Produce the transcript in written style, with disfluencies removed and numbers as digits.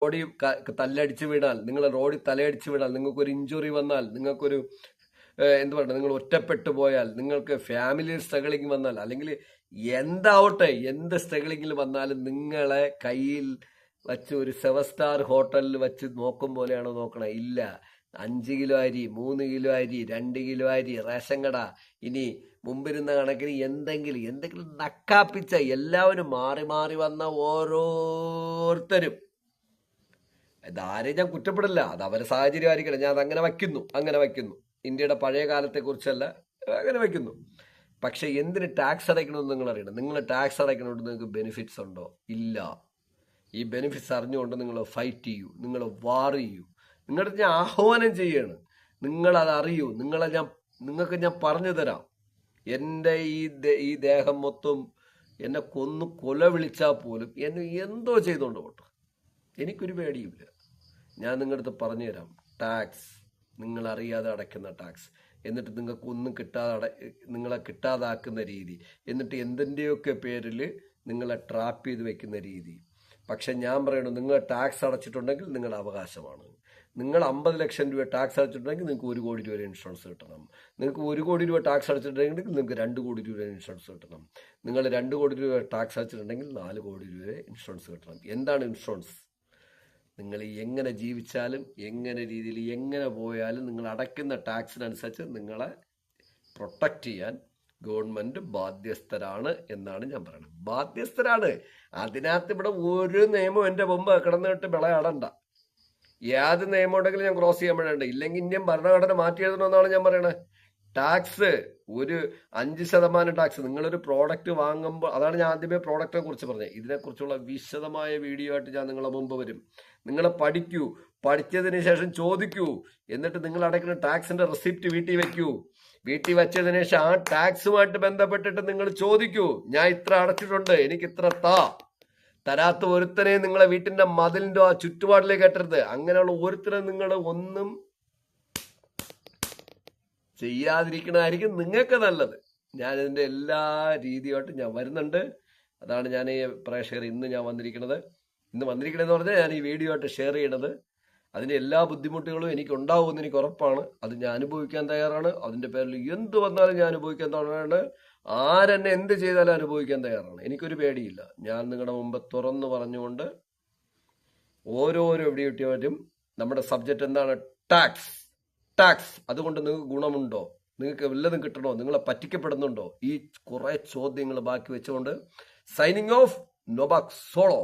റോഡിൽ തലയടിച്ച് വീണാൽ, നിങ്ങൾ റോഡിൽ തലയടിച്ച് വീണാൽ, നിങ്ങൾക്കൊരു ഇഞ്ചുറി വന്നാൽ, നിങ്ങൾക്കൊരു എന്ത് പറയുക, നിങ്ങൾ ഒറ്റപ്പെട്ടു പോയാൽ, നിങ്ങൾക്ക് ഫാമിലി സ്ട്രഗിളിങ് വന്നാൽ, അല്ലെങ്കിൽ എന്താവട്ടെ, എന്ത് സ്ട്രഗിളിങ്ങിൽ വന്നാലും നിങ്ങളെ കയ്യിൽ വച്ച് ഒരു 7 സ്റ്റാർ ഹോട്ടലിൽ വെച്ച് നോക്കും പോലെയാണോ നോക്കണേ? ഇല്ല. 5 കിലോ അരി, 3 കിലോ അരി, 2 കിലോ അരി, റേഷൻ കട, ഇനി മുമ്പിരുന്ന കണക്കിന് എന്തെങ്കിലും നക്കാപ്പിച്ച എല്ലാവരും മാറി മാറി വന്ന ഓരോരുത്തരും, ഇതാരെയും ഞാൻ കുറ്റപ്പെടില്ല, അത് അവരുടെ സാഹചര്യമായിരിക്കണം, ഞാൻ അത് അങ്ങനെ വയ്ക്കുന്നു. ഇന്ത്യയുടെ പഴയ കാലത്തെക്കുറിച്ചല്ല, അങ്ങനെ വയ്ക്കുന്നു. പക്ഷെ എന്തിന് ടാക്സ് അടയ്ക്കണമെന്ന് നിങ്ങൾ അറിയണം. നിങ്ങൾ ടാക്സ് അടയ്ക്കണോണ്ട് നിങ്ങൾക്ക് ബെനിഫിറ്റ്സ് ഉണ്ടോ? ഇല്ല. ഈ ബെനിഫിറ്റ്സ് അറിഞ്ഞുകൊണ്ട് നിങ്ങൾ ഫൈറ്റ് ചെയ്യൂ, നിങ്ങൾ വാർ ചെയ്യൂ. നിങ്ങളുടെ ഞാൻ ആഹ്വാനം ചെയ്യാണ്, നിങ്ങളത് അറിയൂ. നിങ്ങൾക്ക് ഞാൻ പറഞ്ഞു തരാം. എൻ്റെ ഈ ദേഹം മൊത്തം എന്നെ കൊല വിളിച്ചാൽ പോലും എന്നെ എന്തോ ചെയ്തുകൊണ്ട് പോട്ടെ, എനിക്കൊരു പേടിയില്ല. ഞാൻ നിങ്ങളുടെ അടുത്ത് പറഞ്ഞു തരാം. ടാക്സ് നിങ്ങൾ അറിയാതെ അടയ്ക്കുന്ന ടാക്സ്, എന്നിട്ട് നിങ്ങൾക്ക് ഒന്നും നിങ്ങളെ കിട്ടാതാക്കുന്ന രീതി, എന്നിട്ട് എന്തിൻ്റെയൊക്കെ പേരിൽ നിങ്ങളെ ട്രാപ്പ് ചെയ്ത് വെക്കുന്ന രീതി. പക്ഷെ ഞാൻ പറയണു, നിങ്ങൾ ടാക്സ് അടച്ചിട്ടുണ്ടെങ്കിൽ നിങ്ങളുടെ അവകാശമാണ്. നിങ്ങൾ 50 ലക്ഷം രൂപ ടാക്സ് അടച്ചിട്ടുണ്ടെങ്കിൽ നിങ്ങൾക്ക് 1 കോടി രൂപ ഇൻഷുറൻസ് കിട്ടണം. നിങ്ങൾക്ക് 1 കോടി രൂപ ടാക്സ് അടച്ചിട്ടുണ്ടെങ്കിൽ നിങ്ങൾക്ക് 2 കോടി രൂപ ഇൻഷുറൻസ് കിട്ടണം. നിങ്ങൾ 2 കോടി രൂപ ടാക്സ് അടച്ചിട്ടുണ്ടെങ്കിൽ 4 കോടി രൂപ ഇൻഷുറൻസ് കിട്ടണം. എന്താണ് ഇൻഷുറൻസ്? നിങ്ങൾ എങ്ങനെ ജീവിച്ചാലും, എങ്ങനെ രീതിയിൽ എങ്ങനെ പോയാലും, നിങ്ങൾ അടയ്ക്കുന്ന ടാക്സിനനുസരിച്ച് നിങ്ങളെ പ്രൊട്ടക്റ്റ് ചെയ്യാൻ ഗവൺമെന്റ് ബാധ്യസ്ഥരാണ് എന്നാണ് ഞാൻ പറയുന്നത്. ബാധ്യസ്ഥരാണ്. അതിനകത്ത് ഇവിടെ ഒരു നിയമം എൻ്റെ മുമ്പ് കിടന്നിട്ട് വിളയാടണ്ട. ഏത് നിയമം ഉണ്ടെങ്കിലും ഞാൻ ക്രോസ് ചെയ്യാൻ വേണ്ട. ഇല്ലെങ്കിൽ ഇന്ത്യൻ ഭരണഘടന മാറ്റി എഴുതണമെന്നാണ് ഞാൻ പറയണത്. ടാക്സ് ഒരു 5% ടാക്സ്. നിങ്ങളൊരു പ്രോഡക്റ്റ് വാങ്ങുമ്പോൾ, അതാണ് ഞാൻ ആദ്യമേ പ്രോഡക്റ്റിനെ കുറിച്ച് പറഞ്ഞത്. ഇതിനെക്കുറിച്ചുള്ള വിശദമായ വീഡിയോ ആയിട്ട് ഞാൻ നിങ്ങളെ മുമ്പ് വരും. നിങ്ങൾ പഠിക്കൂ, പഠിച്ചതിന് ശേഷം ചോദിക്കൂ, എന്നിട്ട് നിങ്ങൾ അടയ്ക്കുന്ന ടാക്സിന്റെ റെസിപ്റ്റ് വീട്ടിൽ വെക്കൂ. വീട്ടിൽ വെച്ചതിന് ശേഷം ആ ടാക്സുമായിട്ട് ബന്ധപ്പെട്ടിട്ട് നിങ്ങൾ ചോദിക്കൂ, ഞാൻ ഇത്ര അടച്ചിട്ടുണ്ട്, എനിക്ക് ഇത്ര തരാത്ത ഒരുത്തനെ നിങ്ങളെ വീട്ടിന്റെ മതിലിന്റെ ആ ചുറ്റുപാടിലേക്ക് കെട്ടരുത്. അങ്ങനെയുള്ള ഒരുത്തരെ നിങ്ങൾ ഒന്നും ചെയ്യാതിരിക്കണമായിരിക്കും നിങ്ങൾക്ക് നല്ലത്. ഞാൻ ഇതിന്റെ എല്ലാ രീതിയായിട്ടും ഞാൻ വരുന്നുണ്ട്. അതാണ് ഞാൻ ഈ പ്രേക്ഷകർ ഇന്ന് വന്നിരിക്കണതെന്ന് പറഞ്ഞാൽ ഞാൻ ഈ വീഡിയോ ആയിട്ട് ഷെയർ ചെയ്യണത്. അതിന്റെ എല്ലാ ബുദ്ധിമുട്ടുകളും എനിക്ക് ഉണ്ടാവുമെന്ന് എനിക്ക് ഉറപ്പാണ്. അത് ഞാൻ അനുഭവിക്കാൻ തയ്യാറാണ്. അതിന്റെ പേരിൽ എന്ത് വന്നാലും ഞാൻ അനുഭവിക്കാൻ തയ്യാറാണ്. ആരെന്നെ എന്ത് ചെയ്താലും അനുഭവിക്കാൻ തയ്യാറാണ്. എനിക്കൊരു പേടിയില്ല. ഞാൻ നിങ്ങളുടെ മുമ്പ് തുറന്നു പറഞ്ഞുകൊണ്ട് ഓരോരോ വീഡിയോയും നമ്മുടെ സബ്ജക്റ്റ് എന്താണ്? ടാക്സ്. അതുകൊണ്ട് നിങ്ങൾക്ക് ഗുണമുണ്ടോ? നിങ്ങൾക്ക് വല്ലതും കിട്ടണോ? നിങ്ങളെ പറ്റിക്കപ്പെടുന്നുണ്ടോ? ഈ കുറെ ചോദ്യങ്ങൾ ബാക്കി വെച്ചുകൊണ്ട് സൈനിങ് ഓഫ്, നോബാക് സോളോ.